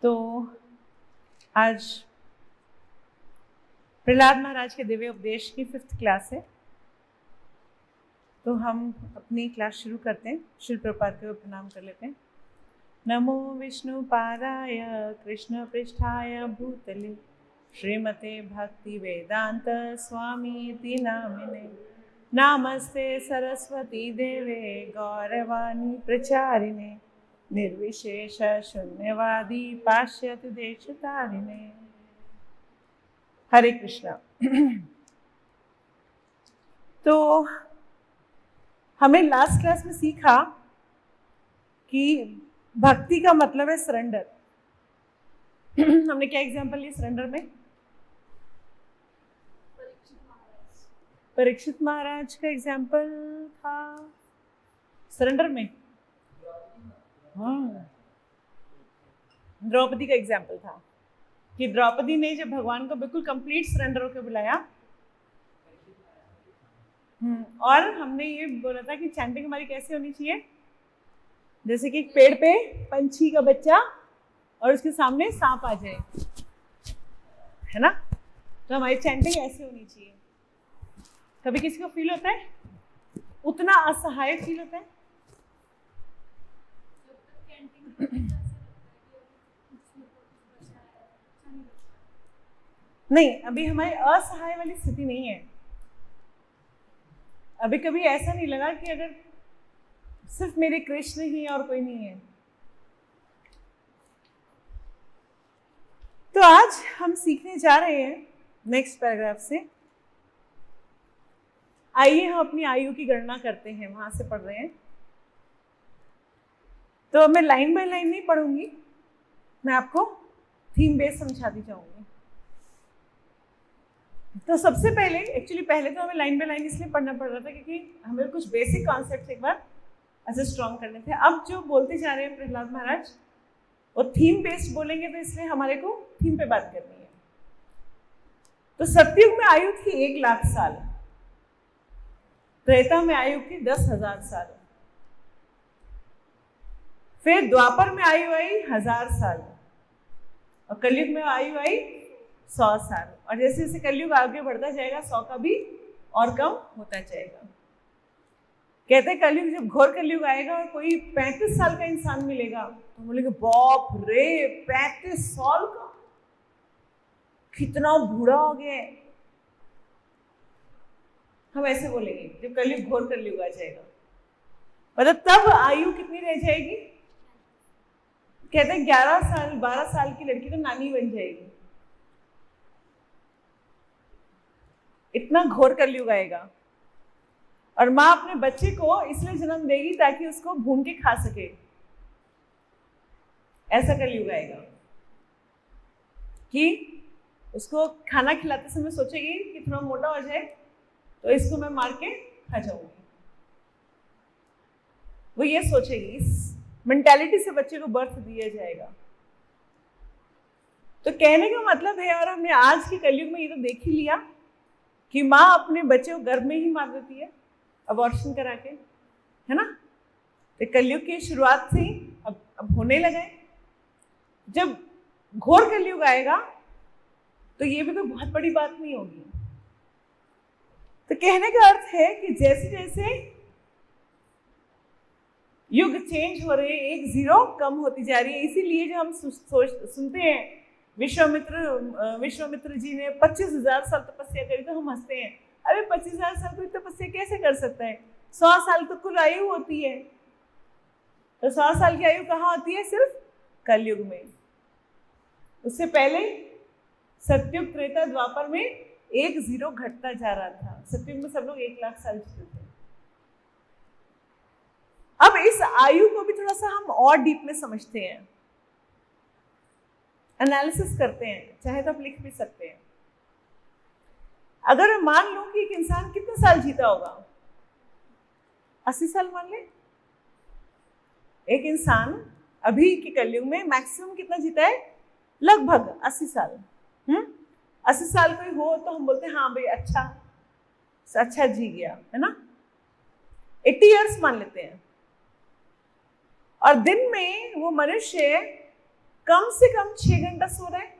तो आज प्रहलाद महाराज के दिव्य उपदेश की 5th क्लास है। तो हम अपनी क्लास शुरू करते हैं। श्री प्रभुपाद को प्रणाम कर लेते हैं। नमो विष्णु पादाय कृष्ण पृष्ठाय भूतले श्रीमते भक्ति वेदांत स्वामी इति नामिने नमस्ते सरस्वती देवे गौरवाणी प्रचारिणे निर्विशेष शून्यवादी पाश्चात्य देशतारिणे। हरे कृष्णा। तो हमने लास्ट क्लास में सीखा कि भक्ति का मतलब है सरेंडर। हमने क्या एग्जाम्पल लिया सरेंडर में? परीक्षित महाराज का एग्जाम्पल था सरेंडर में। हाँ, द्रौपदी का एग्जाम्पल था कि द्रौपदी ने जब भगवान को बिल्कुल कंप्लीट सरेंडर होकर बुलाया। और हमने ये बोला था कि चैंटिंग हमारी कैसे होनी चाहिए, जैसे कि एक पेड़ पे पंछी का बच्चा और उसके सामने सांप आ जाए, है ना। तो हमारी चैंटिंग ऐसे होनी चाहिए। कभी किसी को फील होता है उतना असहाय फील होता है? नहीं, अभी हमारी असहाय वाली स्थिति नहीं है। अभी कभी ऐसा नहीं लगा कि अगर सिर्फ मेरे कृष्ण ही और कोई नहीं है। तो आज हम सीखने जा रहे हैं नेक्स्ट पैराग्राफ से। आइए हम अपनी आयु की गणना करते हैं, वहां से पढ़ रहे हैं। तो मैं लाइन बाय लाइन नहीं पढ़ूंगी, मैं आपको थीम बेस समझाती जाऊंगी। तो सबसे पहले पहले तो हमें लाइन बाय लाइन इसलिए पढ़ना पड़ रहा था क्योंकि हमें कुछ बेसिक कॉन्सेप्ट एक बार ऐसे स्ट्रॉन्ग करने थे। अब जो बोलते जा रहे हैं प्रहलाद महाराज वो थीम बेस्ड बोलेंगे, तो इसलिए हमारे को थीम पे बात करनी है। तो सतयुग में आयु थी 1,00,000 साल, त्रेता में आयु थी 10,000 साल, फिर द्वापर में आयु आई 1,000 साल और कलयुग में आयु आई 100 साल। और जैसे जैसे कलयुग आगे बढ़ता जाएगा 100 का भी और कम होता जाएगा। कहते हैं कलयुग जब घोर कलयुग आएगा और कोई 35 साल का इंसान मिलेगा तो बोलेंगे बाप रे 35 साल का, कितना बूढ़ा हो गया है। हम ऐसे बोलेंगे जब कलयुग घोर कलयुग आ जाएगा। मतलब तब आयु कितनी रह जाएगी? कहते हैं 11 साल 12 साल की लड़की तो नानी बन जाएगी। इतना घोर कलयुग आएगा। और माँ अपने बच्चे को इसलिए जन्म देगी ताकि उसको भून के खा सके। ऐसा कलयुग आएगा कि उसको खाना खिलाते समय सोचेगी कि थोड़ा मोटा हो जाए तो इसको मैं मार के खा जाऊंगी। वो ये सोचेगी, इस मेंटालिटी से बच्चे को बर्थ दिया जाएगा। तो कहने का मतलब है, और हमने आज के कलयुग में ये तो देख ही लिया कि माँ अपने बच्चे को गर्भ में ही मार देती है अबॉर्शन करा के, है ना। तो कलयुग की शुरुआत से ही अब होने लगा है। जब घोर कलयुग आएगा तो ये भी कोई बहुत बड़ी बात नहीं होगी। तो कहने का अर्थ है कि जैसे जैसे युग चेंज हो रहे हैं, एक जीरो कम होती जा रही है। इसीलिए जो हम सुनते हैं विश्वामित्र जी ने 25,000 साल तपस्या करी, तो हम हंसते हैं, अरे 25,000 साल कोई तपस्या कैसे कर सकता है? 100 साल तो कुल आयु होती है। तो 100 साल की आयु कहाँ होती है? सिर्फ कलयुग में। उससे पहले सतयुग त्रेता द्वापर में एक जीरो घटता जा रहा था। सतयुग में सब लोग 1,00,000 साल जीते थे। अब इस आयु को भी थोड़ा सा हम और डीप में समझते हैं, एनालिसिस करते हैं। चाहे तो आप लिख भी सकते हैं। अगर मैं मान लूं कि एक इंसान कितने साल जीता होगा, 80 साल मान ले। एक इंसान अभी के कलयुग में मैक्सिमम कितना जीता है? लगभग 80 साल। 80 साल कोई हो तो हम बोलते हैं हाँ भाई अच्छा जी गया, है ना। 80 इयर्स मान लेते हैं। और दिन में वो मनुष्य कम से कम 6 घंटा सो रहे हैं।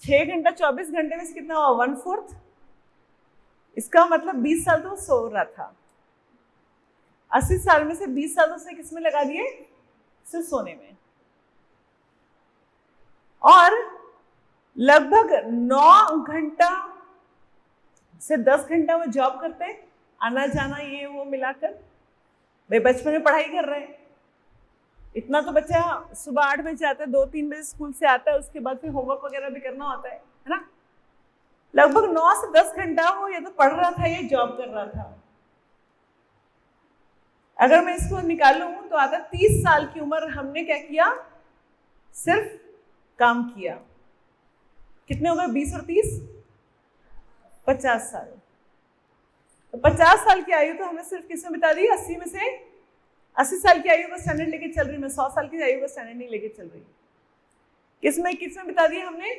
6 घंटा 24 घंटे में से कितना हुआ? 1/4। इसका मतलब 20 साल तो सो रहा था। 80 साल में से 20 साल उसने किस में लगा दिए? सिर्फ सोने में। और लगभग 9 घंटा से 10 घंटा वो जॉब करते हैं, आना जाना ये वो मिलाकर। वे बचपन में पढ़ाई कर रहे हैं, इतना तो बच्चा सुबह 8 बजे आता है, 2-3 बजे स्कूल से आता है, उसके बाद फिर होमवर्क वगैरह भी करना होता है ना। लगभग 9 से 10 घंटा वो या तो पढ़ रहा था या जॉब कर रहा था। अगर मैं इसको निकालूं तो आता 30 साल की उम्र हमने क्या किया? सिर्फ काम किया। कितने हो गए? 20 और 30 50 साल। तो 50 साल की आयु तो हमने सिर्फ किस में बिता दी? 80 में से। 80 साल की आयु का स्टैंडर्ड लेके चल रही, मैं 100 साल की आयु का स्टैंडर्ड नहीं लेके चल रही। किसमें बिता दी हमने?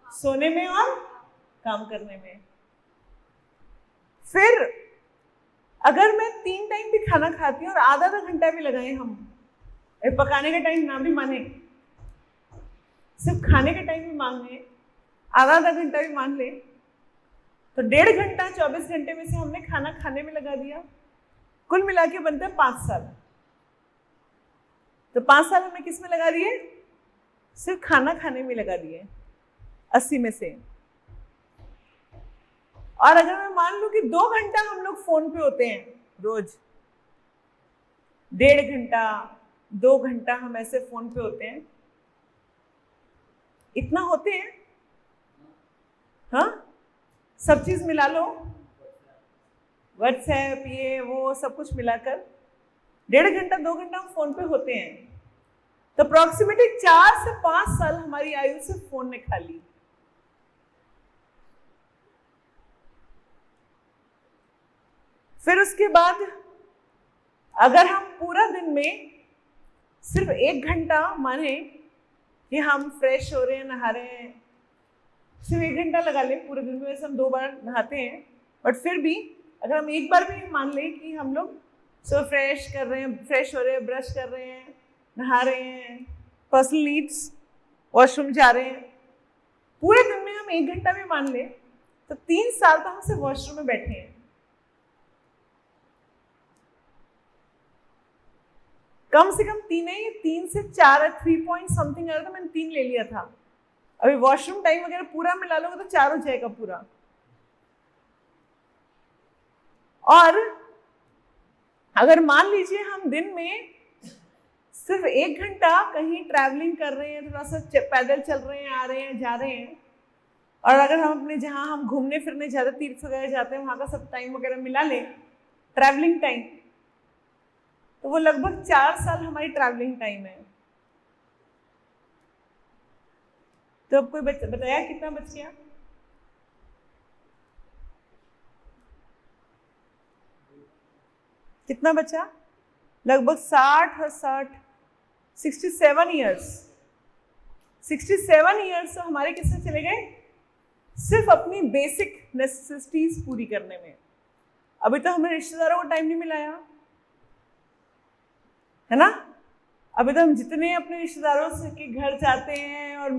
सोने में और काम करने में। फिर अगर मैं 3 टाइम भी खाना खाती हूँ और आधा घंटा भी लगाए हम, पकाने का टाइम ना भी माने, सिर्फ खाने का टाइम भी मान ले, आधा घंटा भी मान ले, तो 1.5 घंटा 24 घंटे में से हमने खाना खाने में लगा दिया। कुल मिला के बनते हैं 5 साल। तो 5 साल हमने किस में लगा दिए? सिर्फ खाना खाने में लगा दिए 80 में से। और अगर मैं मान लूं कि 2 घंटा हम लोग फोन पे होते हैं रोज, 1.5 घंटा 2 घंटा हम ऐसे फोन पे होते हैं, इतना होते हैं। हाँ, सब चीज मिला लो, व्हाट्सएप ये वो सब कुछ मिलाकर 1.5 घंटा 2 घंटा हम फोन पे होते हैं। तो अप्रोक्सीमेटली 4 से 5 साल हमारी आयु से फोन ने खा ली। फिर उसके बाद अगर हम पूरा दिन में सिर्फ 1 घंटा माने कि हम फ्रेश हो रहे हैं, नहा रहे हैं, सिर्फ 1 घंटा लगा लें पूरे दिन में। वैसे हम 2 बार नहाते हैं, बट फिर भी अगर हम एक बार भी मान लें कि हम लोग सुबह फ्रेश कर रहे हैं, फ्रेश हो रहे हैं, ब्रश कर रहे हैं, नहा रहे हैं, पर्सनल नीड्स, वॉशरूम जा रहे हैं, पूरे दिन में हम 1 घंटा भी मान लें तो 3 साल तो हम सिर्फ वॉशरूम में बैठे हैं। कम से कम 3 से 4 3 पॉइंट समथिंग आ रहा था, मैंने 3 ले लिया था। अभी वॉशरूम टाइम वगैरह पूरा मिला लोगे तो 4 हो जाएगा पूरा। और अगर मान लीजिए हम दिन में सिर्फ 1 घंटा कहीं ट्रैवलिंग कर रहे हैं, थोड़ा सा पैदल चल रहे हैं, आ रहे हैं, जा रहे हैं, और अगर हम अपने जहाँ हम घूमने फिरने जाते, तीर्थ वगैरह जाते हैं, वहाँ का सब टाइम वगैरह मिला लें, ट्रैवलिंग टाइम, तो वो लगभग 4 साल हमारी ट्रैवलिंग टाइम है। तो अब कोई बताया कितना बच गया? कितना बचा? लगभग 60 और 60 67 ईयर्स। 67 ईयर्स हमारे किससे चले गए? सिर्फ अपनी बेसिक नेसेसिटीज पूरी करने में। अभी तो हमें रिश्तेदारों को टाइम नहीं मिलाया है ना। अभी तो हम जितने अपने रिश्तेदारों से के घर जाते हैं और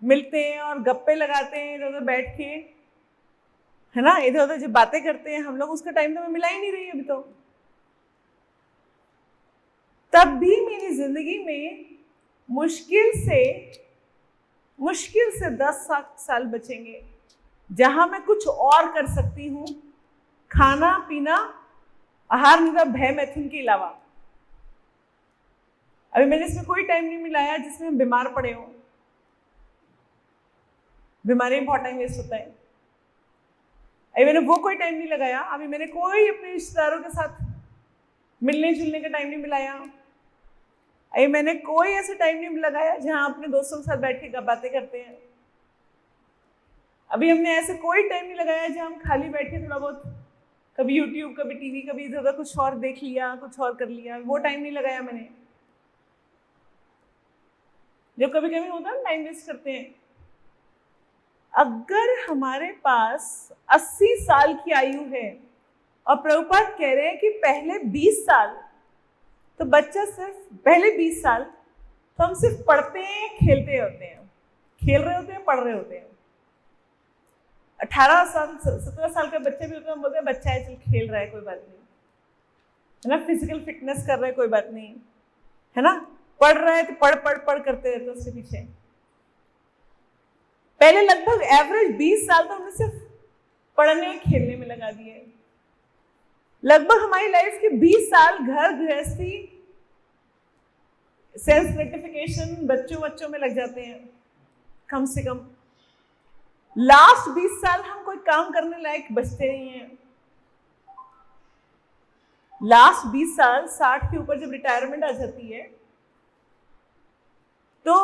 मिलते हैं और गप्पे लगाते हैं इधर उधर बैठ के, है ना, इधर उधर जो बातें करते हैं हम लोग, उसका टाइम तो हमें मिला ही नहीं रही अभी तो। तब भी मेरी जिंदगी में मुश्किल से 10 साल बचेंगे जहां मैं कुछ और कर सकती हूँ, खाना पीना, आहार निद्रा भय मैथुन के अलावा। अभी मैंने इसमें कोई टाइम नहीं मिलाया जिसमें हम बीमार पड़े हो। बीमारी में बहुत टाइम वेस्ट होता है। अभी मैंने वो कोई टाइम नहीं लगाया। अभी मैंने कोई अपने रिश्तेदारों के साथ मिलने जुलने का टाइम नहीं मिलाया। अभी मैंने कोई ऐसा टाइम नहीं लगाया जहां अपने दोस्तों के साथ बैठ के बातें करते हैं। अभी हमने ऐसे कोई टाइम नहीं लगाया जहां हम खाली बैठ के थोड़ा बहुत कभी यूट्यूब, कभी टीवी, कभी इधर उधर कुछ और देख लिया, कुछ और कर लिया। वो टाइम नहीं लगाया मैंने। जो कभी कभी होता है टाइम वेस्ट करते हैं। अगर हमारे पास 80 साल की आयु है और प्रभुपाद कह रहे हैं कि पहले 20 साल तो बच्चा सिर्फ पहले 20 साल तो हम सिर्फ पढ़ते हैं, खेलते होते हैं, खेल रहे होते हैं, पढ़ रहे होते हैं। 18 साल 17 साल का बच्चा भी होता है, हम बोलते हैं बच्चा है, चल खेल रहा है, कोई बात नहीं, है ना, फिजिकल फिटनेस कर रहा है, कोई बात नहीं, है ना, पढ़ रहा है तो पढ़ पढ़ पढ़ करते रहते उसके पीछे। पहले लगभग एवरेज 20 साल तो हमने सिर्फ पढ़ने खेलने में लगा दिए। लगभग हमारी लाइफ के 20 साल घर गृहस्थी, सेल्फ ग्रेटिफिकेशन, बच्चों में लग जाते हैं। कम से कम लास्ट 20 साल हम कोई काम करने लायक बचते नहीं हैं। लास्ट 20 साल 60 के ऊपर जब रिटायरमेंट आ जाती है तो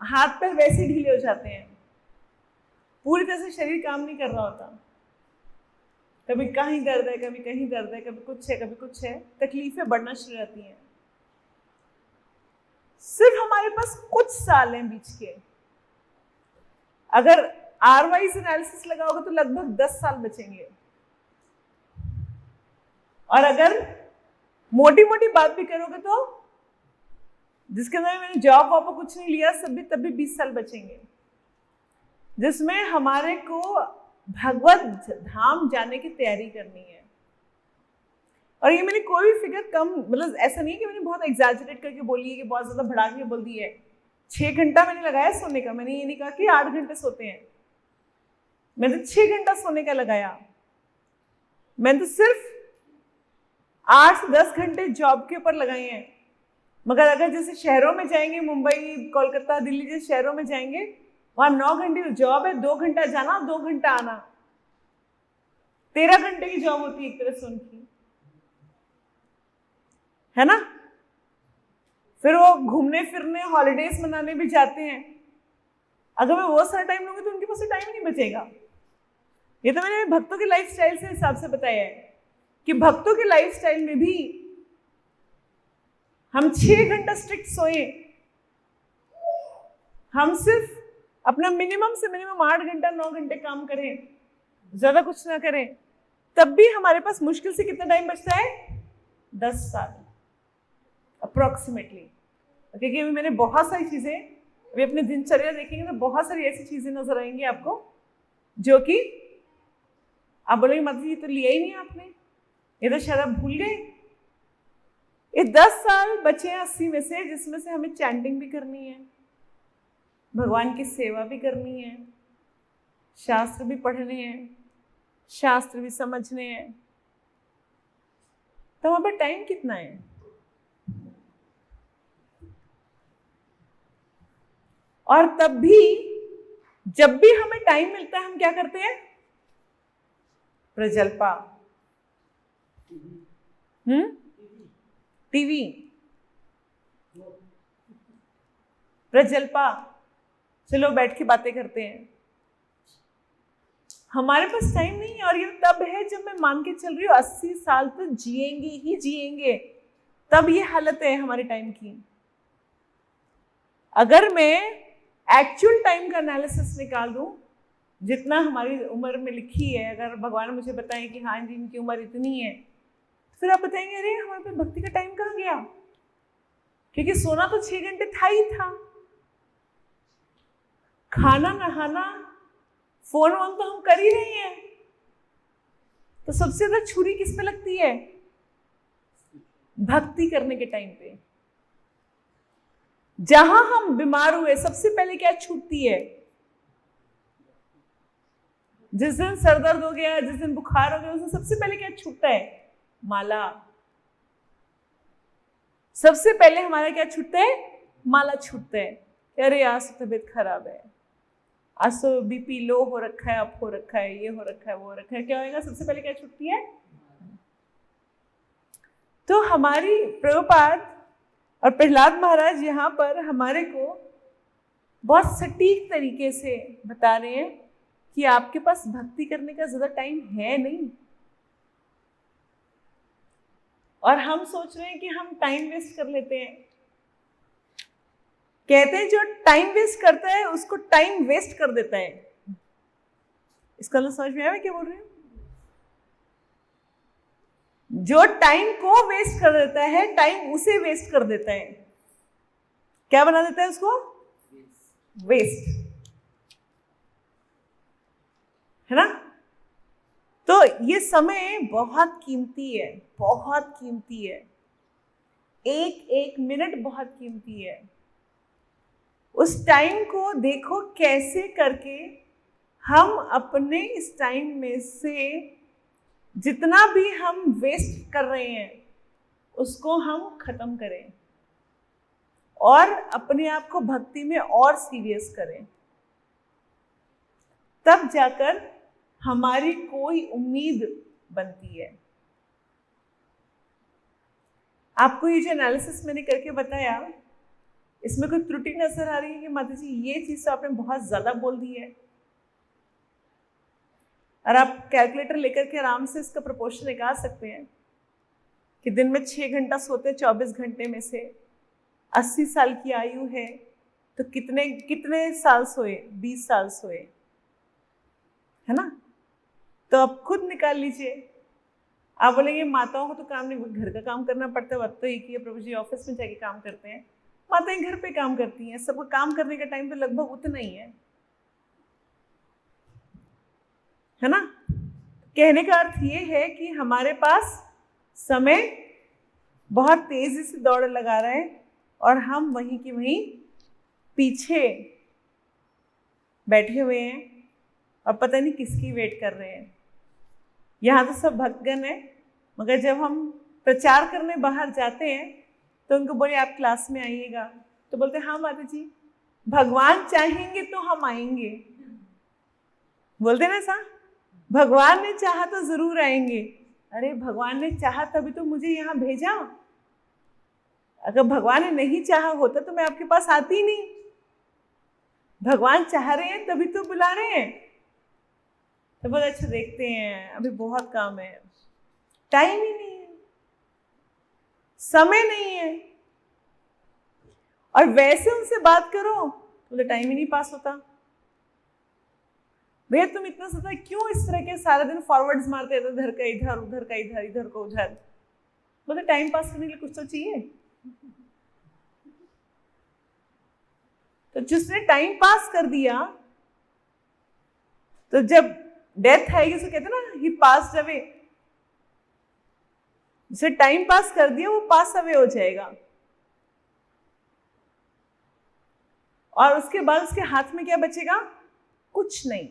हाथ पैर वैसे ढीले हो जाते हैं, पूरी तरह से शरीर काम नहीं कर रहा होता। कभी कहीं दर्द है, कभी कहीं दर्द है, कभी कुछ है, कभी कुछ है, तकलीफें बढ़ना शुरू रहती हैं। सिर्फ हमारे पास कुछ साल हैं बीच के। अगर आरवाइज एनालिसिस लगाओगे तो लगभग 10 साल बचेंगे। और अगर मोटी मोटी बात भी करोगे तो जिसके अंदर मैंने जॉब वॉब कुछ नहीं लिया, तब भी 20 साल बचेंगे, जिसमें हमारे को भगवत धाम जाने की तैयारी करनी है। और ये मैंने कोई भी फिगर कम, मतलब ऐसा नहीं कि मैंने बहुत एग्जैजरेट करके बोली है, कि बहुत ज्यादा बढ़ा के बोल दी है। 6 घंटा मैंने लगाया सोने का, मैंने ये नहीं कहा कि 8 घंटे सोते हैं, मैंने 6 घंटा सोने का लगाया। मैंने तो सिर्फ 8 से 10 घंटे जॉब के ऊपर लगाए हैं। मगर अगर जैसे शहरों में जाएंगे, मुंबई, कोलकाता, दिल्ली जैसे शहरों में जाएंगे, वहां 9 घंटे जॉब है, 2 घंटा जाना, 2 घंटा आना, 13 घंटे की जॉब होती है एक तरह से उनकी, है ना। फिर वो घूमने फिरने, हॉलीडेज मनाने भी जाते हैं। अगर मैं वो सारा टाइम लूंगी तो उनके पास टाइम नहीं बचेगा। ये तो मैंने भक्तों के लाइफस्टाइल से हिसाब से बताया है कि भक्तों के लाइफस्टाइल में भी हम 6 घंटा स्ट्रिक्ट सोए, हम सिर्फ अपना मिनिमम से मिनिमम 8 घंटा 9 घंटे काम करें, ज्यादा कुछ ना करें, तब भी हमारे पास मुश्किल से कितना टाइम बचता है? 10 साल अप्रोक्सीमेटली। क्योंकि अभी मैंने बहुत सारी चीजें, अभी अपने दिनचर्या देखेंगे तो बहुत सारी ऐसी चीजें नजर आएंगी आपको जो कि आप बोलेंगे मतलब ये तो लिया ही नहीं आपने, ये तो शायद आप भूल गए। ये 10 साल बचे हैं 80 में से, जिसमें से हमें चैंटिंग भी करनी है, भगवान की सेवा भी करनी है, शास्त्र भी पढ़ने हैं, शास्त्र भी समझने हैं। तो वहां पर टाइम कितना है? और तब भी जब भी हमें टाइम मिलता है हम क्या करते हैं? प्रजल्पा, टीवी, प्रजल्पा, चलो बैठ के बातें करते हैं। हमारे पास टाइम नहीं है। और ये तब है जब मैं मान के चल रही हूँ 80 साल तो जिएंगे ही जिएंगे, तब ये हालत है हमारे टाइम की। अगर मैं एक्चुअल टाइम का एनालिसिस निकाल दूं, जितना हमारी उम्र में लिखी है, अगर भगवान मुझे बताएं कि हाँ जी इनकी उम्र इतनी है, तो फिर आप बताएंगे अरे हमारे पास भक्ति का टाइम कहाँ गया? क्योंकि सोना तो 6 घंटे था ही था, खाना नहाना फोन वोन तो हम कर ही रहे हैं। तो सबसे ज्यादा छुरी किस पे लगती है? भक्ति करने के टाइम पे। जहां हम बीमार हुए सबसे पहले क्या छूटती है? जिस दिन सर दर्द हो गया, जिस दिन बुखार हो गया, उस दिन सबसे पहले क्या छूटता है? माला। सबसे पहले हमारा क्या छूटता है? माला छूटता है। अरे आज तो तबीयत खराब है, आज तो बीपी लो हो रखा है, अप हो रखा है, ये हो रखा है, वो हो रखा है, क्या होगा? सबसे पहले क्या छूटती है? तो हमारी प्रभुपाद और प्रहलाद महाराज यहाँ पर हमारे को बहुत सटीक तरीके से बता रहे हैं कि आपके पास भक्ति करने का ज्यादा टाइम है नहीं। और हम सोच रहे हैं कि हम टाइम वेस्ट कर लेते हैं। कहते हैं जो टाइम वेस्ट करता है उसको टाइम वेस्ट कर देता है। इसका समझ में आया मैं क्या बोल रही हूँ? जो टाइम को वेस्ट कर देता है, टाइम उसे वेस्ट कर देता है। क्या बना देता है उसको? वेस्ट, है ना? तो ये समय बहुत कीमती है, बहुत कीमती है। एक एक मिनट बहुत कीमती है। उस टाइम को देखो कैसे करके हम अपने इस टाइम में से जितना भी हम वेस्ट कर रहे हैं उसको हम खत्म करें और अपने आप को भक्ति में और सीरियस करें। तब जाकर हमारी कोई उम्मीद बनती है। आपको ये जो एनालिसिस मैंने करके बताया, इसमें कोई त्रुटि नजर आ रही है कि माता जी ये चीज तो आपने बहुत ज्यादा बोल दी है? और आप कैलकुलेटर लेकर के आराम से इसका प्रोपोर्शन निकाल सकते हैं कि दिन में 6 घंटा सोते, 24 घंटे में से 80 साल की आयु है तो कितने कितने साल सोए? 20 साल सोए, है ना? तो आप खुद निकाल लीजिए। आप बोलेंगे माताओं को तो काम नहीं, घर का काम करना पड़ता है, वक्त तो एक ही है, प्रभु जी ऑफिस में जाके काम करते हैं। माताएं घर पे काम करती हैं, सबको काम करने का टाइम तो लगभग उतना ही है ना? कहने का अर्थ ये है कि हमारे पास समय बहुत तेजी से दौड़ लगा रहा है और हम वहीं की वहीं पीछे बैठे हुए हैं और पता नहीं किसकी वेट कर रहे हैं। यहाँ तो सब भक्तगण है, मगर जब हम प्रचार करने बाहर जाते हैं तो उनको बोले आप क्लास में आइएगा, तो बोलते हाँ माता जी, भगवान चाहेंगे तो हम आएंगे। बोलते ना सा, भगवान ने चाहा तो जरूर आएंगे। अरे भगवान ने चाहा तभी तो मुझे यहाँ भेजा। अगर भगवान ने नहीं चाहा होता तो मैं आपके पास आती नहीं। भगवान चाह रहे हैं तभी तो बुला रहे हैं। तो बहुत अच्छा, देखते हैं अभी बहुत काम है, टाइम ही नहीं है, समय नहीं है। और वैसे उनसे बात करो तो टाइम ही नहीं पास होता। भैया तुम इतना सोचा क्यों इस तरह के सारा दिन फॉरवर्ड्स मारते हैं, इधर का इधर, उधर का इधर, इधर को उधर? बोले टाइम पास करने के लिए कुछ तो चाहिए। तो जिसने टाइम पास कर दिया तो जब डेथ आएगी उसे कहते ना ही पास्ड अवे। जिसने टाइम पास कर दिया वो पास अवे हो जाएगा और उसके बाद उसके हाथ में क्या बचेगा? कुछ नहीं।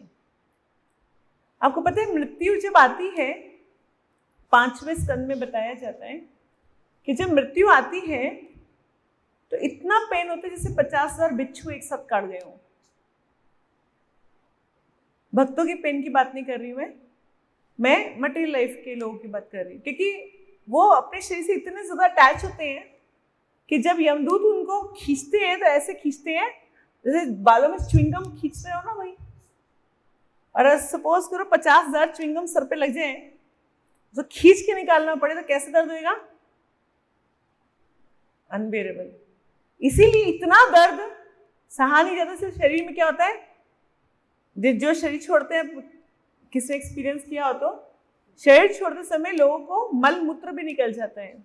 आपको पता है मृत्यु जब आती है, 5वें स्कंद में बताया जाता है कि जब मृत्यु आती है तो इतना पेन होता है जैसे 50,000 बिच्छू एक साथ काट गए हो। भक्तों की पेन की बात नहीं कर रही हूं मैं मटेरियल लाइफ के लोगों की बात कर रही हूँ, क्योंकि वो अपने शरीर से इतने ज्यादा अटैच होते हैं कि जब यमदूत उनको खींचते हैं तो ऐसे खींचते हैं जैसे बालों में च्युइंगम खींच रहे हो ना भाई। और सपोज करो 50,000 च्युइंगम सर पे लग जाए तो खींच के निकालना पड़े तो कैसे दर्द होगा? अनबेरेबल। इसीलिए इतना दर्द सहा नहीं जाता। सिर्फ शरीर में क्या होता है, जो शरीर छोड़ते हैं, किसी ने एक्सपीरियंस किया हो तो शरीर छोड़ते समय लोगों को मल मूत्र भी निकल जाता है।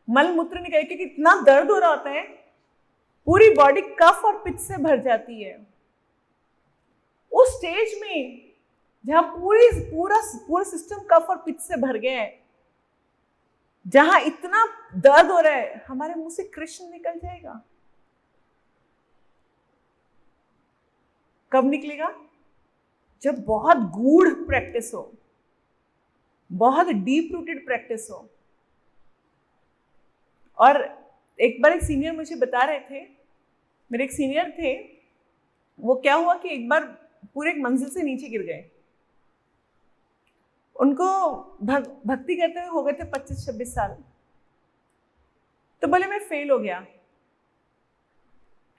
मल मूत्र निकल के इतना दर्द हो रहा होता है, पूरी बॉडी कफ और पित्त से भर जाती है। उस स्टेज में जहां पूरा सिस्टम कफ और पित्त से भर गया है, जहां इतना दर्द हो रहा है, हमारे मुंह से कृष्ण निकल जाएगा। कब निकलेगा? जब बहुत गूढ़ प्रैक्टिस हो, बहुत डीप रूटेड प्रैक्टिस हो। और एक बार एक सीनियर मुझे बता रहे थे, मेरे एक सीनियर थे, वो क्या हुआ कि एक बार पूरे एक मंजिल से नीचे गिर गए। उनको भक्ति करते हुए हो गए थे 25-26 साल। तो बोले मैं फेल हो गया,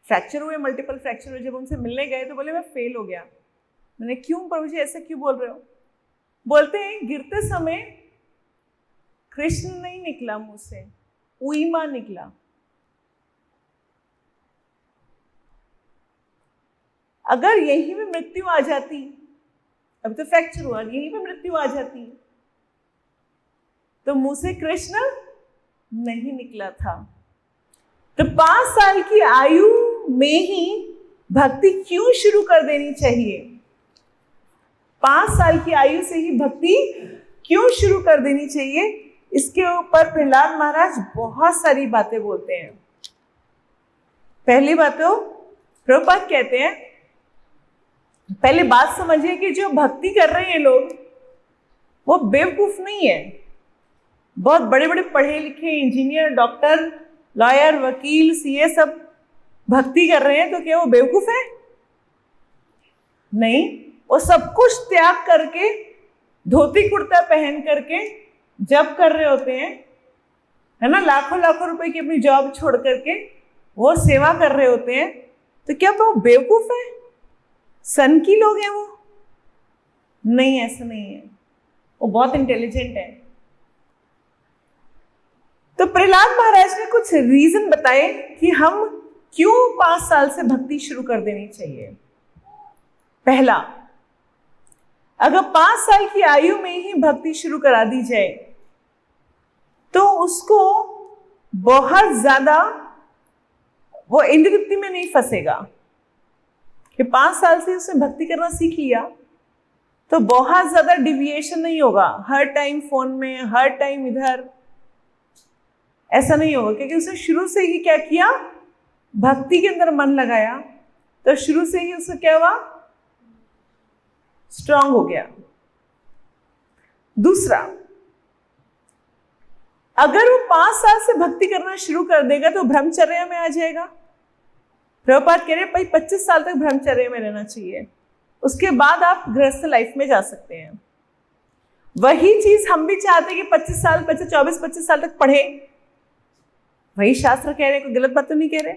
फ्रैक्चर हुए, मल्टीपल फ्रैक्चर हुए। जब उनसे मिलने गए तो बोले मैं फेल हो गया। मैंने क्यों प्रभु जी ऐसा क्यों बोल रहे हो? बोलते हैं गिरते समय कृष्ण नहीं निकला मुंह से, उईमा निकला। अगर यहीं में मृत्यु आ जाती, अब तो फ्रैक्चर हुआ, यहीं पे मृत्यु आ जाती तो मुंह से कृष्ण नहीं निकला था। तो 5 साल की आयु में ही भक्ति क्यों शुरू कर देनी चाहिए? 5 साल की आयु से ही भक्ति क्यों शुरू कर देनी चाहिए? इसके ऊपर प्रहलाद महाराज बहुत सारी बातें बोलते हैं। पहली बात तो प्रभुपाद कहते हैं, पहले बात समझिए कि जो भक्ति कर रहे हैं लोग वो बेवकूफ नहीं है। बहुत बड़े बड़े पढ़े लिखे इंजीनियर, डॉक्टर, लॉयर, वकील, सीए सब भक्ति कर रहे हैं, तो क्या वो बेवकूफ है? नहीं, वो सब कुछ त्याग करके, धोती कुर्ता पहन करके जब कर रहे होते हैं, है ना, लाखों लाखों रुपए की अपनी जॉब छोड़ करके वो सेवा कर रहे होते हैं। तो क्या वो बेवकूफ है? सन की लोग हैं वो? नहीं, ऐसा नहीं है, वो बहुत इंटेलिजेंट है। तो प्रहलाद महाराज ने कुछ रीजन बताए कि हम क्यों 5 साल से भक्ति शुरू कर देनी चाहिए। पहला, अगर 5 साल की आयु में ही भक्ति शुरू करा दी जाए तो उसको बहुत ज्यादा वो इंद्रिय में नहीं फंसेगा कि 5 साल से उसने भक्ति करना सीख लिया तो बहुत ज्यादा डिविएशन नहीं होगा, हर टाइम फोन में, हर टाइम इधर, ऐसा नहीं होगा। क्योंकि उसने शुरू से ही क्या किया? भक्ति के अंदर मन लगाया, तो शुरू से ही उसको क्या हुआ? स्ट्रांग हो गया। दूसरा, अगर वो 5 साल से भक्ति करना शुरू कर देगा तो ब्रह्मचर्य में आ जाएगा। प्रभुपाद कह रहे भाई 25 साल तक ब्रह्मचर्य में रहना चाहिए, उसके बाद आप गृहस्थ लाइफ में जा सकते हैं। वही चीज हम भी चाहते हैं कि 25 साल, 24-25 साल तक पढ़े, वही शास्त्र कह रहे हैं, कोई गलत बात तो नहीं कह रहे।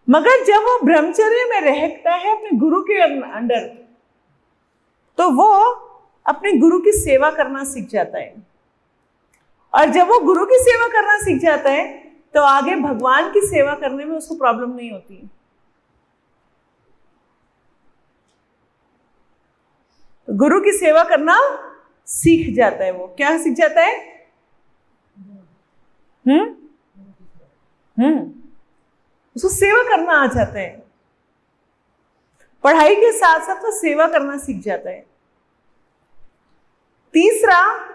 मगर जब वो ब्रह्मचर्य में रहता है अपने गुरु के अंडर, तो वो अपने गुरु की सेवा करना सीख जाता है। और जब वो गुरु की सेवा करना सीख जाता है तो आगे भगवान की सेवा करने में उसको प्रॉब्लम नहीं होती। तो गुरु की सेवा करना सीख जाता है। वो क्या सीख जाता है? उसको सेवा करना आ जाता है। पढ़ाई के साथ साथ वो सेवा करना सीख जाता है। तीसरा,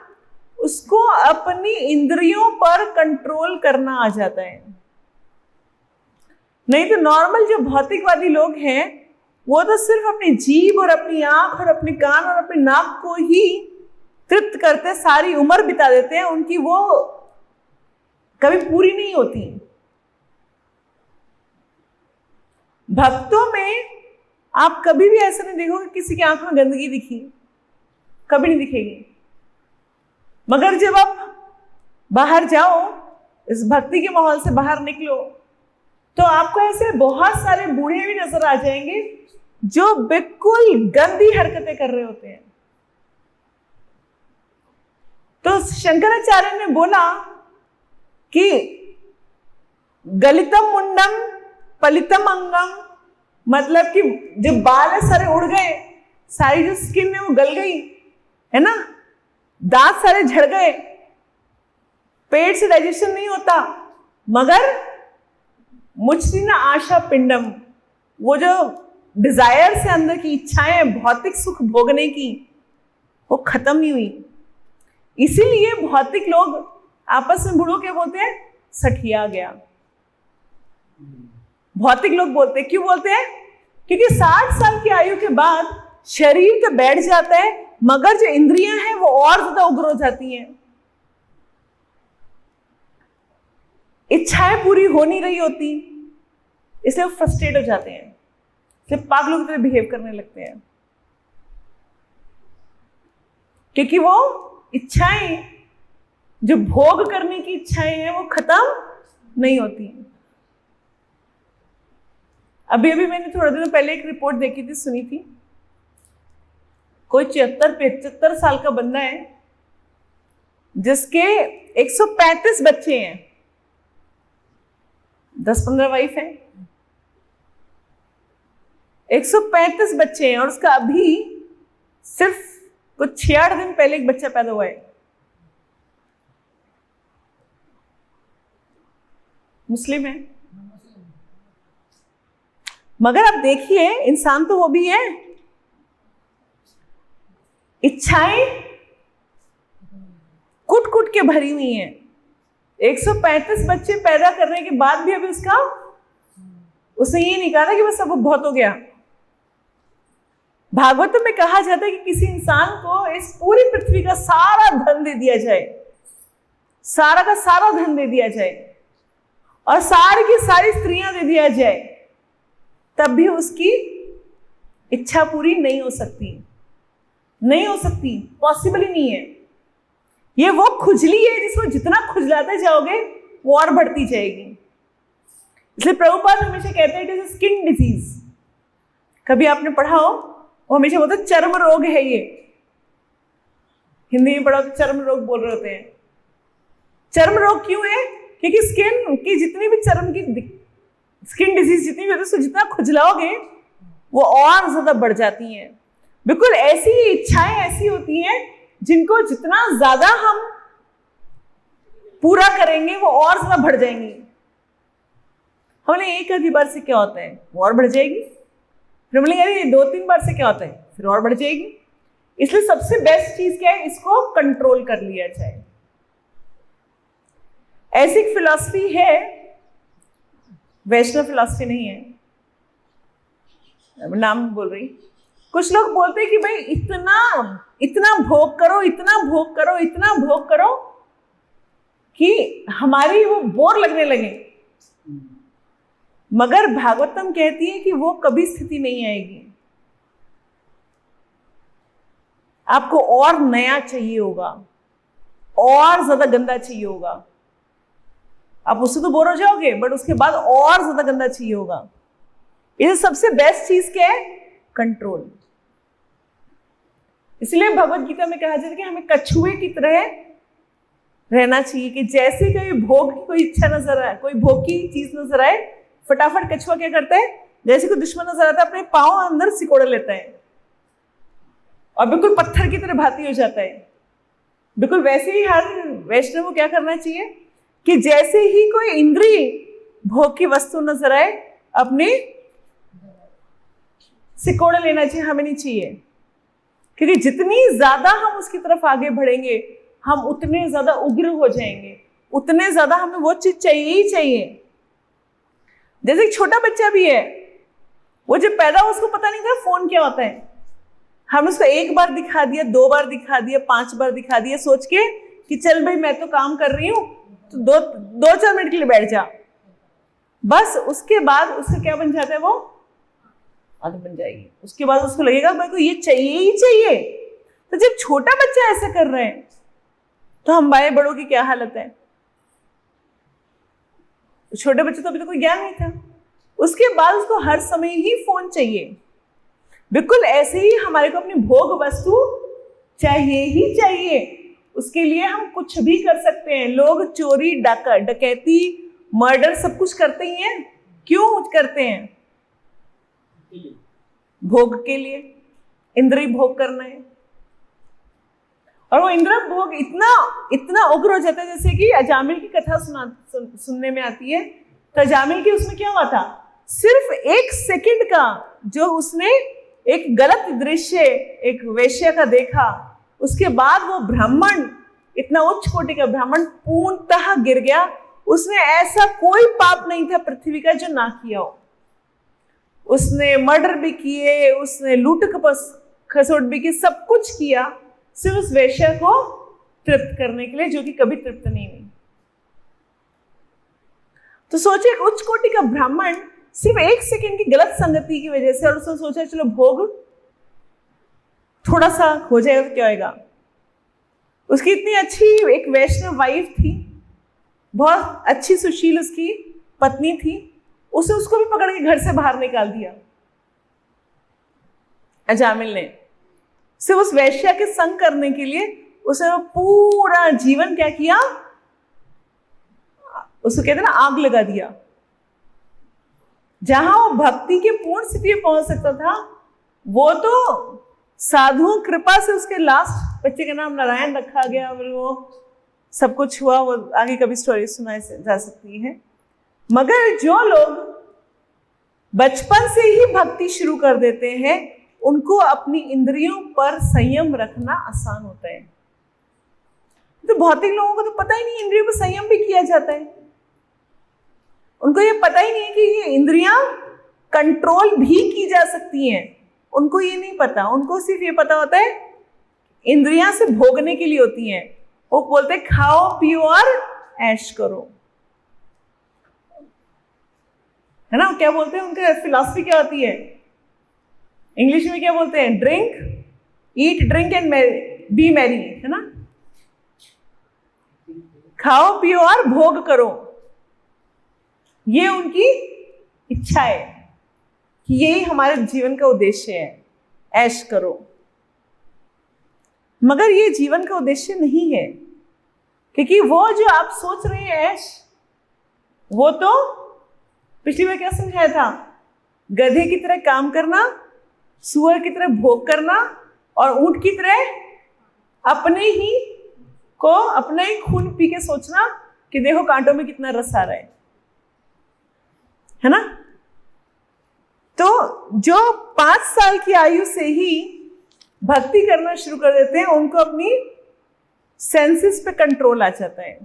उसको अपनी इंद्रियों पर कंट्रोल करना आ जाता है। नहीं तो नॉर्मल जो भौतिकवादी लोग हैं वो तो सिर्फ अपनी जीभ और अपनी आंख और अपने कान और अपने नाक को ही तृप्त करते सारी उम्र बिता देते हैं, उनकी वो कभी पूरी नहीं होती। भक्तों में आप कभी भी ऐसा नहीं देखोगे किसी की आंख में गंदगी दिखी, कभी नहीं दिखेगी। मगर जब आप बाहर जाओ, इस भक्ति के माहौल से बाहर निकलो, तो आपको ऐसे बहुत सारे बूढ़े भी नजर आ जाएंगे जो बिल्कुल गंदी हरकतें कर रहे होते हैं। तो शंकराचार्य ने बोला कि गलितम मुंडम पलितम अंगम, मतलब कि जो बाल है सारे उड़ गए, सारी जो स्किन है वो गल गई, है ना, दांत सारे झड़ गए, पेट से डाइजेशन नहीं होता, मगर मुझती ना आशा पिंडम, वो जो डिजायर से अंदर की इच्छाएं भौतिक सुख भोगने की, वो खत्म नहीं हुई। इसीलिए भौतिक लोग आपस में बूढ़ों के बोलते हैं सठिया गया। भौतिक लोग बोलते हैं, क्यों बोलते हैं? क्योंकि 60 साल की आयु के बाद शरीर तो बैठ जाता है, मगर जो इंद्रियां हैं वो और ज्यादा उग्र हो जाती हैं, इच्छाएं पूरी हो नहीं रही होती, इसलिए वो फ्रस्ट्रेट हो जाते हैं, इसलिए पागलों की तरह बिहेव करने लगते हैं। क्योंकि वो इच्छाएं, जो भोग करने की इच्छाएं हैं, वो खत्म नहीं होती। अभी अभी मैंने थोड़े दिनों पहले एक रिपोर्ट देखी थी, सुनी थी, कोई 74-75 साल का बंदा है जिसके 135 बच्चे हैं, 10-15 वाइफ है, 135 बच्चे हैं, और उसका अभी सिर्फ कुछ 66 दिन पहले एक बच्चा पैदा हुआ है। मुस्लिम है, मगर आप देखिए इंसान तो वो भी है, इच्छाएं कुट कुट के भरी हुई हैं। 135 बच्चे पैदा करने के बाद भी अभी उसने ये नहीं कहा कि बस अब बहुत हो गया। भागवत में कहा जाता है कि किसी इंसान को इस पूरी पृथ्वी का सारा धन दे दिया जाए, सारा का सारा धन दे दिया जाए और सारी की सारी स्त्रियां दे दिया जाए, तब भी उसकी इच्छा पूरी नहीं हो सकती, नहीं हो सकती, पॉसिबल ही नहीं है। ये वो खुजली है जिसको जितना खुजलाते जाओगे वो और बढ़ती जाएगी। इसलिए प्रभुपाद हमेशा कहते हैं इट इज स्किन डिजीज। कभी आपने पढ़ा हो, वो हमेशा बोलते चर्म रोग है ये, हिंदी में पढ़ा तो चर्म रोग बोल रहे होते हैं। चर्म रोग क्यों है? क्योंकि स्किन की जितनी भी चर्म की स्किन डिजीज जितनी भी होती है उसको जितना खुजलाओगे वो और ज्यादा बढ़ जाती हैं। बिल्कुल ऐसी ही इच्छाएं ऐसी होती हैं जिनको जितना ज्यादा हम पूरा करेंगे वो और ज्यादा बढ़ जाएंगी। हमने एक आधी बार से क्या होता है वो और बढ़ जाएगी, फिर बोलेंगे अरे 2-3 बार से क्या होता है फिर और बढ़ जाएगी। इसलिए सबसे बेस्ट चीज क्या है, इसको कंट्रोल कर लिया जाए। ऐसी एक फिलॉसफी है, वैष्णव फिलॉसफी नहीं है, नाम बोल रही। कुछ लोग बोलते हैं कि भाई इतना भोग करो, इतना भोग करो, इतना भोग करो कि हमारी वो बोर लगने लगे। मगर भागवतम कहती है कि वो कभी स्थिति नहीं आएगी। आपको और नया चाहिए होगा, और ज्यादा गंदा चाहिए होगा। आप उससे तो बोर हो जाओगे बट उसके बाद और ज्यादा गंदा चाहिए होगा। ये सबसे बेस्ट चीज क्या है? कंट्रोल। इसलिए भगवत गीता में कहा जाता है कि हमें कछुए की तरह रहना चाहिए कि जैसे कोई भोग की कोई इच्छा नजर आए, कोई भोग की चीज नजर आए, फटाफट कछुआ क्या करता है, जैसे कोई दुश्मन नजर आता है अपने पांव अंदर सिकोड़ लेता है और बिल्कुल पत्थर की तरह भाती हो जाता है। बिल्कुल वैसे ही हर वैष्णव को क्या करना चाहिए कि जैसे ही कोई इंद्रिय भोग की वस्तु नजर आए अपने सिकोड़ लेना चाहिए, हमें नहीं चाहिए। क्योंकि जितनी ज्यादा हम उसकी तरफ आगे बढ़ेंगे हम उतने ज्यादा उग्र हो जाएंगे, उतने ज्यादा हमें वो चीज चाहिए ही चाहिए। जैसे एक छोटा बच्चा भी है, वो जब पैदा हुआ उसको पता नहीं था फोन क्या होता है। हमने उसको 1 बार दिखा दिया, 2 बार दिखा दिया, 5 बार दिखा दिया, सोच के कि चल भाई मैं तो काम कर रही हूं तो 2-4 मिनट के लिए बैठ जा। बस उसके बाद उसका क्या बन जाता है, वो आदत बन जाएगी। उसके बाद उसको लगेगा मेरे को ये चाहिए ही चाहिए। तो जब छोटा बच्चा ऐसा कर रहे हैं तो हम बड़े बड़ों की क्या हालत है। छोटे बच्चे तो अभी तो कोई ज्ञान नहीं था, उसके बाद उसको हर समय ही फोन चाहिए। बिल्कुल ऐसे ही हमारे को अपनी भोग वस्तु चाहिए ही चाहिए। उसके लिए हम कुछ भी कर सकते हैं। लोग चोरी, डकैती, मर्डर सब कुछ करते ही हैं। क्यों करते हैं? भोग के लिए, इंद्रिय भोग करना है। और वो इंद्र भोग इतना उग्र हो जाता है, जैसे कि अजामिल की कथा सुनने में आती है। तो अजामिल की उसमें क्या हुआ था, सिर्फ 1 सेकंड का जो उसने एक गलत दृश्य एक वेश्या का देखा, उसके बाद वो ब्राह्मण, इतना उच्च कोटि का ब्राह्मण पूर्णतः गिर गया। उसने ऐसा कोई पाप नहीं था पृथ्वी का जो ना किया हो। उसने मर्डर भी किए, उसने लूट खसोट भी की, सब कुछ किया सिर्फ उस वेश्या को तृप्त करने के लिए, जो कि कभी तृप्त नहीं हुई। तो सोचे एक उच्च कोटि का ब्राह्मण सिर्फ 1 सेकंड की गलत संगति की वजह से, और उसने सोचा चलो भोग थोड़ा सा हो जाएगा तो क्या होगा। उसकी इतनी अच्छी एक वैष्णव वाइफ थी, बहुत अच्छी सुशील उसकी पत्नी थी, उसे उसको भी पकड़ के घर से बाहर निकाल दिया अजामिल ने। सिर्फ उस वैश्या के संग करने के लिए उसने पूरा जीवन क्या किया, उसको कहते ना आग लगा दिया। जहां वो भक्ति के पूर्ण स्थिति में पहुंच सकता था, वो तो साधुओं कृपा से उसके लास्ट बच्चे का नाम नारायण रखा गया और वो सब कुछ हुआ। वो आगे कभी स्टोरी सुनाई जा सकती है। मगर जो लोग बचपन से ही भक्ति शुरू कर देते हैं उनको अपनी इंद्रियों पर संयम रखना आसान होता है। तो भौतिक लोगों को तो पता ही नहीं इंद्रियों पर संयम भी किया जाता है। उनको ये पता ही नहीं है कि ये इंद्रियां कंट्रोल भी की जा सकती हैं। उनको ये नहीं पता, उनको सिर्फ ये पता होता है इंद्रियां से भोगने के लिए होती हैं। वो बोलते हैं खाओ पियो और ऐश करो, है ना। क्या बोलते हैं, उनका फिलॉसफी क्या होती है, इंग्लिश में क्या बोलते हैं, drink, eat drink and B Mary, है ना। खाओ पियो और भोग करो, ये उनकी इच्छा है कि यही हमारे जीवन का उद्देश्य है, ऐश करो। मगर ये जीवन का उद्देश्य नहीं है, क्योंकि वो जो आप सोच रहे हैं ऐश, वो तो पिछली बार क्या समझाया था, गधे की तरह काम करना, सुअर की तरह भोग करना और ऊंट की तरह अपने ही खून पी के सोचना कि देखो कांटों में कितना रस आ रहा है ना। तो जो 5 साल की आयु से ही भक्ति करना शुरू कर देते हैं उनको अपनी सेंसेस पे कंट्रोल आ जाता है।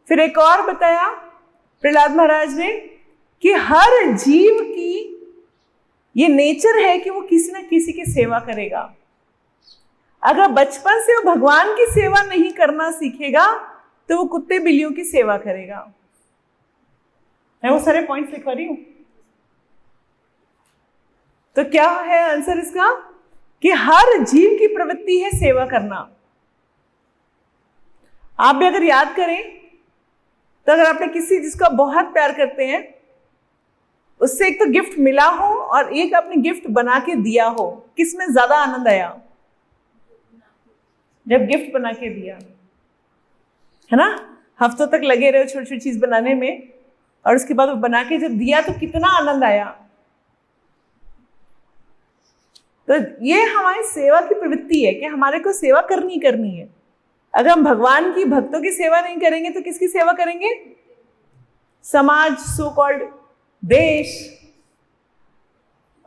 फिर एक और बताया प्रहलाद महाराज ने कि हर जीव की ये नेचर है कि वो किसी ना किसी की सेवा करेगा। अगर बचपन से वो भगवान की सेवा नहीं करना सीखेगा तो वो कुत्ते बिल्लियों की सेवा करेगा। मैं वो सारे पॉइंट्स लिखवा रही हूं। तो क्या है आंसर इसका कि हर जीव की प्रवृत्ति है सेवा करना। आप भी अगर याद करें तो अगर आपने किसी जिसका बहुत प्यार करते हैं उससे एक तो गिफ्ट मिला हो और एक आपने गिफ्ट बना के दिया हो, किसमें ज्यादा आनंद आया? जब गिफ्ट बना के दिया, है ना। हफ्तों तक लगे रहे छोटी छोटी चीज बनाने में और उसके बाद वो बना के जब दिया तो कितना आनंद आया। तो ये हमारी सेवा की प्रवृत्ति है कि हमारे को सेवा करनी है। अगर हम भगवान की भक्तों की सेवा नहीं करेंगे तो किसकी सेवा करेंगे? समाज, सो कॉल्ड देश,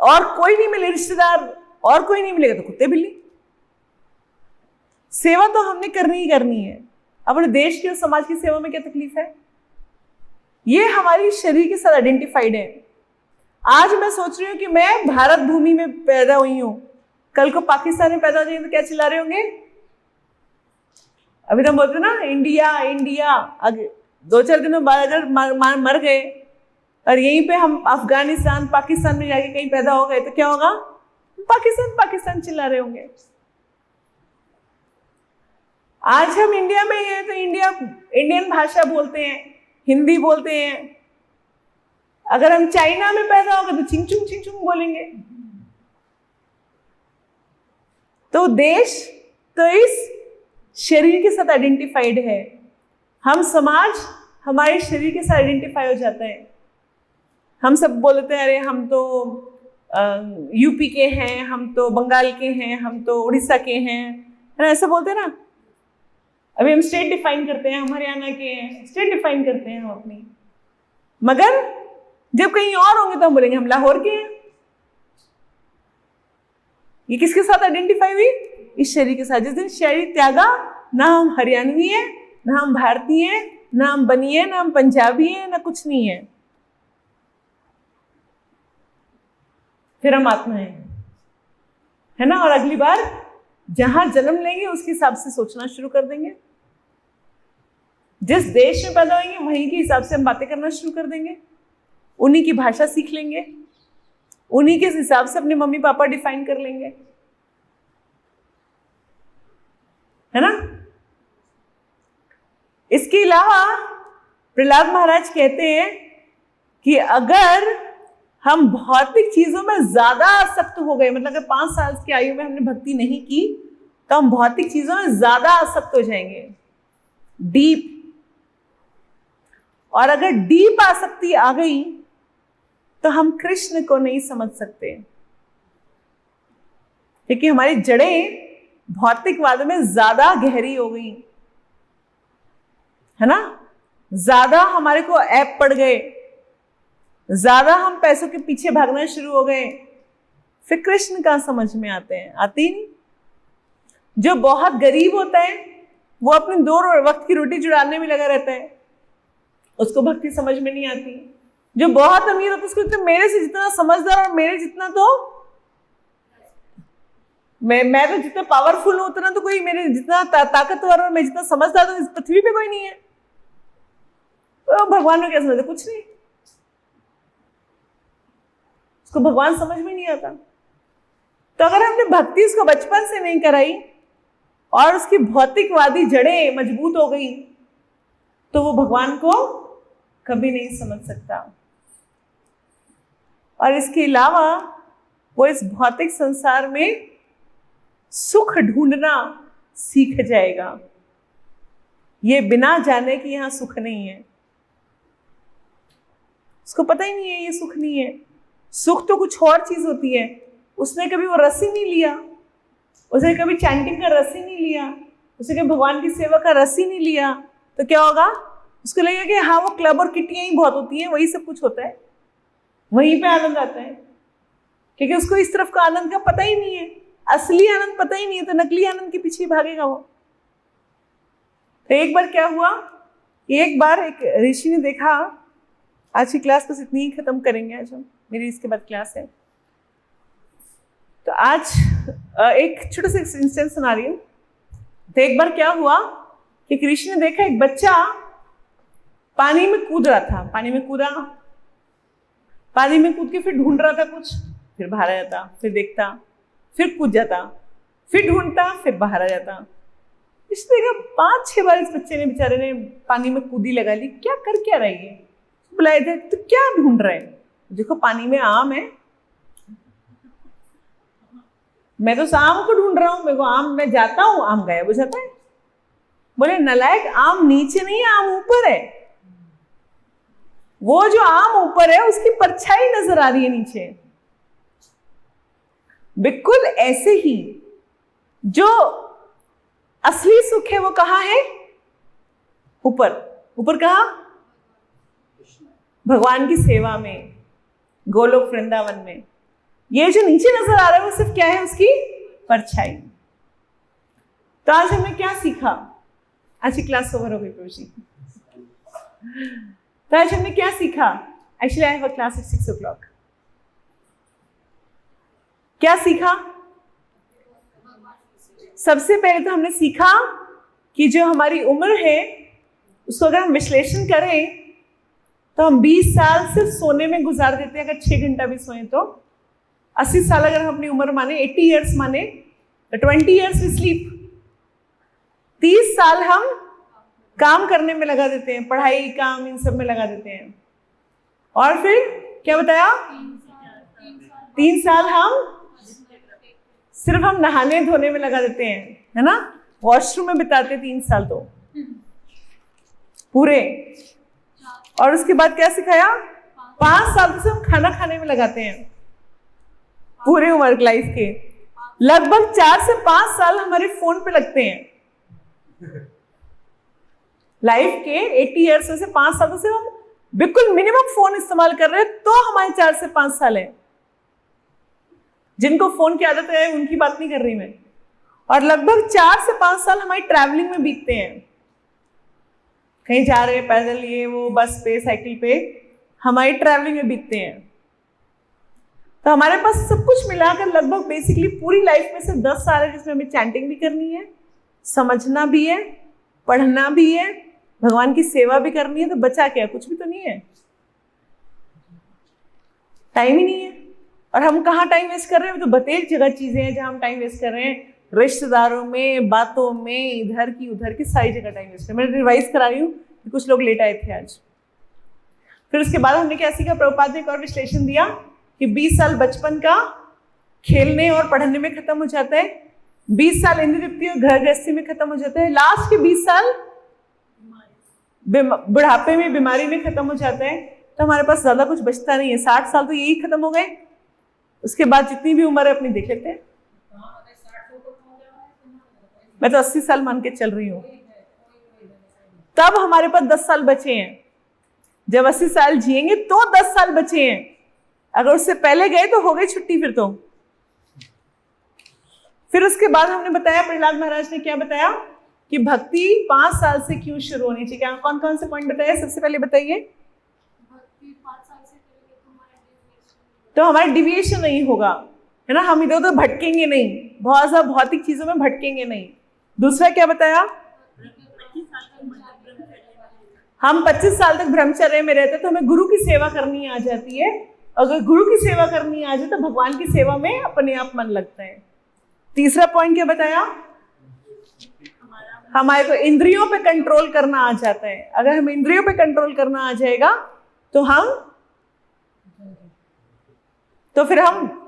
और कोई नहीं मिले, रिश्तेदार और कोई नहीं मिलेगा तो कुत्ते बिल्ली। सेवा तो हमने करनी ही करनी है। अपने देश की और समाज की सेवा में क्या तकलीफ है? ये हमारी शरीर के साथ आइडेंटिफाइड है। आज मैं सोच रही हूं कि मैं भारत भूमि में पैदा हुई हूं, कल को पाकिस्तान में पैदा हो जाएंगे तो क्या चिल्ला रहे होंगे? अभी तो हम बोलते ना इंडिया इंडिया, अगर 2-4 दिनों बाद अगर मर गए और यहीं पे हम अफगानिस्तान पाकिस्तान में जाके कहीं पैदा हो गए तो क्या होगा? पाकिस्तान पाकिस्तान चिल्ला रहे होंगे। आज हम इंडिया में हैं तो इंडियन भाषा बोलते हैं, हिंदी बोलते हैं। अगर हम चाइना में पैदा हो गए तो चिंगचुंग बोलेंगे। तो देश तो इस शरीर के साथ आइडेंटिफाइड है। हम समाज हमारे शरीर के साथ आइडेंटिफाई हो जाता है। हम सब बोलते हैं अरे हम तो यूपी के हैं, हम तो बंगाल के हैं, हम तो उड़ीसा के हैं, है ना, ऐसा बोलते हैं ना। अभी हम स्टेट डिफाइन करते हैं, हम हरियाणा के हैं, स्टेट डिफाइन करते हैं हम अपनी। मगर जब कहीं और होंगे तो हम बोलेंगे हम लाहौर के हैं। ये किसके साथ आइडेंटिफाई हुई? इस शरीर के साथ। जिस दिन शरीर त्यागा, ना हम हरियाणवी हैं, ना हम भारतीय हैं, ना हम बनी है, ना हम पंजाबी हैं, ना कुछ नहीं है, फिर हम आत्मा है ना। और अगली बार जहां जन्म लेंगे उसके हिसाब से सोचना शुरू कर देंगे। जिस देश में पैदा होंगे वहीं के हिसाब से हम बातें करना शुरू कर देंगे, उन्हीं की भाषा सीख लेंगे, उन्हीं के हिसाब से अपने मम्मी पापा डिफाइन कर लेंगे, है ना। इसके अलावा प्रहलाद महाराज कहते हैं कि अगर हम भौतिक चीजों में ज्यादा आसक्त हो गए, मतलब अगर 5 साल की आयु में हमने भक्ति नहीं की तो हम भौतिक चीजों में ज्यादा आसक्त हो जाएंगे, डीप। और अगर डीप आसक्ति आ गई तो हम कृष्ण को नहीं समझ सकते, क्योंकि हमारी जड़ें भौतिकवाद में ज्यादा गहरी हो गई, है ना, ज्यादा हमारे को ऐप पड़ गए, ज्यादा हम पैसों के पीछे भागना शुरू हो गए, फिर कृष्ण कहाँ समझ में आते हैं? आते ही नहीं। जो बहुत गरीब होता है वो अपने 2 वक्त की रोटी जुड़ाने में लगा रहता है, उसको भक्ति समझ में नहीं आती। जो बहुत अमीर होता है उसको तो मेरे से जितना समझदार और मेरे जितना तो मैं तो जितना पावरफुल हूं उतना तो कोई मेरे जितना ताकतवर और मैं जितना समझदार हूं इस पृथ्वी पे कोई नहीं है। तो भगवान को क्या समझते? कुछ नहीं, उसको भगवान समझ में नहीं आता। तो अगर हमने भक्ति उसको बचपन से नहीं कराई और उसकी भौतिकवादी जड़ें मजबूत हो गई तो वो भगवान को कभी नहीं समझ सकता। और इसके अलावा वो इस भौतिक संसार में सुख ढूंढना सीख जाएगा, ये बिना जाने कि यहां सुख नहीं है। उसको पता ही नहीं है ये सुख नहीं है, सुख तो कुछ और चीज होती है। उसने कभी वो रस ही नहीं लिया, उसने कभी चैंटिंग का रस ही नहीं लिया, उसने कभी भगवान की सेवा का रस ही नहीं लिया, तो क्या होगा? उसको लगेगा कि हाँ वो क्लब और किट्टियां ही बहुत होती हैं, वही सब कुछ होता है, वहीं पे आनंद आता है। क्योंकि उसको इस तरफ का आनंद का पता ही नहीं है, असली आनंद पता ही नहीं है, तो नकली आनंद के पीछे ही भागेगा वो। तो एक बार क्या हुआ, एक बार एक ऋषि ने देखा, आज की क्लास बस इतनी ही खत्म करेंगे, आज हम, मेरी इसके बाद क्लास है। तो आज एक छोटा सा इंस्टेंस सुना रही हूँ। तो एक बार क्या हुआ कि ऋषि ने देखा एक बच्चा पानी में कूद रहा था, पानी में कूद के फिर ढूंढ रहा था कुछ, फिर बाहर आ जाता, फिर देखता, फिर कूद जाता, फिर ढूंढता, फिर बाहर आ जाता। इसने देखा 5-6 बार इस बच्चे ने बेचारे ने पानी में कूदी लगा ली, क्या कर क्या रही है? बुलाए थे, तो क्या ढूंढ रहे हैं? देखो पानी में आम है, मैं तो उस आम को ढूंढ रहा हूं, मेरे को आम, मैं जाता हूं आम गायब हो जाता है। बोले नलायक, आम नीचे नहीं है, आम ऊपर है। वो जो आम ऊपर है उसकी परछाई नजर आ रही है नीचे। बिल्कुल ऐसे ही जो असली सुख है वो कहाँ है? ऊपर। ऊपर कहाँ? भगवान की सेवा में, गोलोक वृंदावन में। ये जो नीचे नजर आ रहा है वो सिर्फ क्या है? उसकी परछाई। तो आज हमने क्या सीखा? आज की क्लास ओवर हो गई प्रभु। तो आज हमने क्या सीखा? Actually I have a class at 6 o'clock। क्या सीखा? सबसे पहले तो हमने सीखा कि जो हमारी उम्र है उसको अगर हम विश्लेषण करें तो हम 20 साल सिर्फ सोने में गुजार देते हैं। अगर 6 घंटा भी सोए तो 80 साल अगर हम अपनी उम्र माने, 80 years माने, तो 20 years we sleep। 30 साल हम काम करने में लगा देते हैं, पढ़ाई, काम, इन सब में लगा देते हैं। और फिर क्या बताया? 3 साल हम सिर्फ हम नहाने धोने में लगा देते हैं, है ना? वॉशरूम में बिताते हैं 3 साल तो पूरे। और उसके बाद क्या सिखाया? 5 साल से हम खाना खाने में लगाते हैं पूरे वर्क लाइफ के। लगभग 4 से 5 साल हमारे फोन पे लगते हैं। लाइफ के 80 years में से 5 सालों से हम बिल्कुल मिनिमम फोन इस्तेमाल कर रहे हैं, तो हमारे 4 से 5 साल है। जिनको फोन की आदत है उनकी बात नहीं कर रही मैं। और लगभग 4 से 5 साल हमारी ट्रैवलिंग में बीतते हैं, कहीं जा रहे हैं पैदल, ये वो, बस पे, साइकिल पे, हमारी ट्रैवलिंग में बीतते हैं। तो हमारे पास सब कुछ मिलाकर लगभग बेसिकली पूरी लाइफ में से 10 साल है जिसमें हमें चैंटिंग भी करनी है, समझना भी है, पढ़ना भी है, भगवान की सेवा भी करनी है। तो बचा क्या? कुछ भी तो नहीं है, टाइम ही नहीं है। और हम कहाँ टाइम वेस्ट कर रहे हैं? तो बतेज जगह चीजें हैं जहाँ हम टाइम वेस्ट कर रहे हैं, रिश्तेदारों में, बातों में, इधर की उधर की सारी जगह टाइम वेस्ट कर। मैं रिवाइज करा रही हूँ कि कुछ लोग लेट आए थे आज। फिर उसके बाद हमने क्या सीखा? प्रभुपाद ने एक और विश्लेषण दिया कि 20 साल बचपन का खेलने और पढ़ने में खत्म हो जाता है, 20 साल इंद्रिय तृप्ति और घर गृहस्थी में खत्म हो जाता है, लास्ट के 20 साल बुढ़ापे में, बीमारी में खत्म हो जाता है। तो हमारे पास ज्यादा कुछ बचता नहीं है। 60 साल तो यही खत्म हो गए, उसके बाद जितनी भी उम्र है अपनी देख लेते हैं। मैं तो 80 साल मान के चल रही हूँ। तब हमारे पास 10 साल बचे हैं। जब 80 साल जिएंगे तो 10 साल बचे हैं। अगर उससे पहले गए तो हो गई छुट्टी फिर उसके बाद हमने बताया, प्रहलाद महाराज ने क्या बताया कि भक्ति 5 साल से क्यों शुरू होनी चाहिए। क्या कौन कौन से पॉइंट बताया, सबसे पहले बताइए। भक्ति 5 साल से करेंगे तो हमारा डिविएशन नहीं होगा, है ना, हम इधर उधर भटकेंगे नहीं, बहुत सा भौतिक चीजों में भटकेंगे नहीं। दूसरा क्या बताया, हम 25 साल तक ब्रह्मचर्य में रहते तो हमें गुरु की सेवा करनी आ जाती है। अगर गुरु की सेवा करनी आ जाए तो भगवान की सेवा में अपने आप मन लगता है। तीसरा पॉइंट क्या बताया, हमारे को इंद्रियों पे कंट्रोल करना आ जाता है। अगर हम इंद्रियों पे कंट्रोल करना आ जाएगा तो फिर हम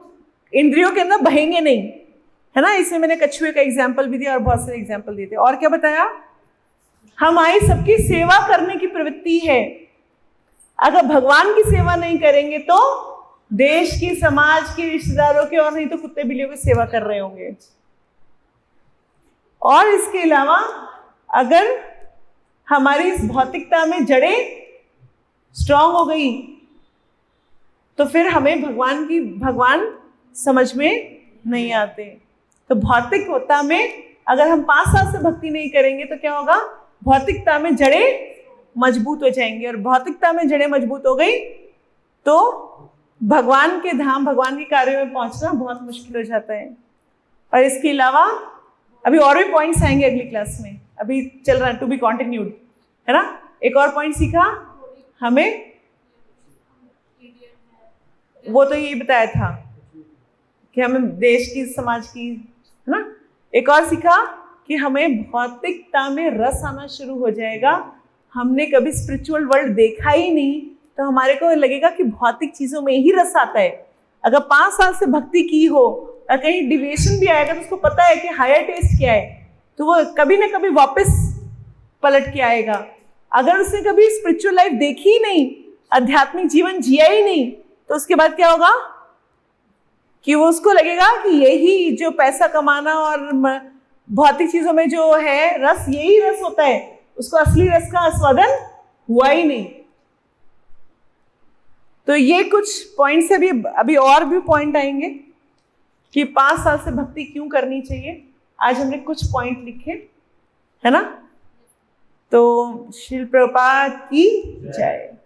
इंद्रियों के अंदर बहेंगे नहीं, है ना। इसमें मैंने कछुए का एग्जाम्पल भी दिया और बहुत सारे एग्जाम्पल दिए थे। और क्या बताया, हमारी सबकी सेवा करने की प्रवृत्ति है। अगर भगवान की सेवा नहीं करेंगे तो देश की, समाज की, रिश्तेदारों की, और नहीं तो कुत्ते बिल्लियों की सेवा कर रहे होंगे। और इसके अलावा अगर हमारी इस भौतिकता में जड़ें स्ट्रांग हो गई तो फिर हमें भगवान समझ में नहीं आते। तो भौतिकता में अगर हम 5 साल से भक्ति नहीं करेंगे तो क्या होगा, भौतिकता में जड़ें मजबूत हो जाएंगी, और भौतिकता में जड़ें मजबूत हो गई तो भगवान के धाम, भगवान के कार्यों में पहुंचना बहुत मुश्किल हो जाता है। और इसके अलावा अभी और भी पॉइंट्स आएंगे अगली क्लास में, अभी चल रहा है टू बी कंटिन्यूड, है ना। एक और पॉइंट सीखा हमें, वो तो यही बताया था कि हमें देश की, समाज की, है ना। एक और सीखा कि हमें भौतिकता में रस आना शुरू हो जाएगा। हमने कभी स्पिरिचुअल वर्ल्ड देखा ही नहीं तो हमारे को लगेगा कि भौतिक चीजों में ही रस आता है। अगर 5 साल से भक्ति की हो और कहीं डिविएशन भी आएगा तो उसको पता है कि हायर टेस्ट क्या है, तो वो कभी ना कभी वापस पलट के आएगा। अगर उसने कभी स्पिरिचुअल लाइफ देखी ही नहीं, आध्यात्मिक जीवन जिया ही नहीं, तो उसके बाद क्या होगा कि वो उसको लगेगा कि यही जो पैसा कमाना और भौतिक चीजों में जो है रस, यही रस होता है। उसको असली रस का आस्वादन हुआ ही नहीं। तो ये कुछ पॉइंट्स अभी और भी पॉइंट आएंगे कि 5 साल से भक्ति क्यों करनी चाहिए। आज हमने कुछ पॉइंट लिखे, है ना। तो श्रील प्रभुपाद की जय।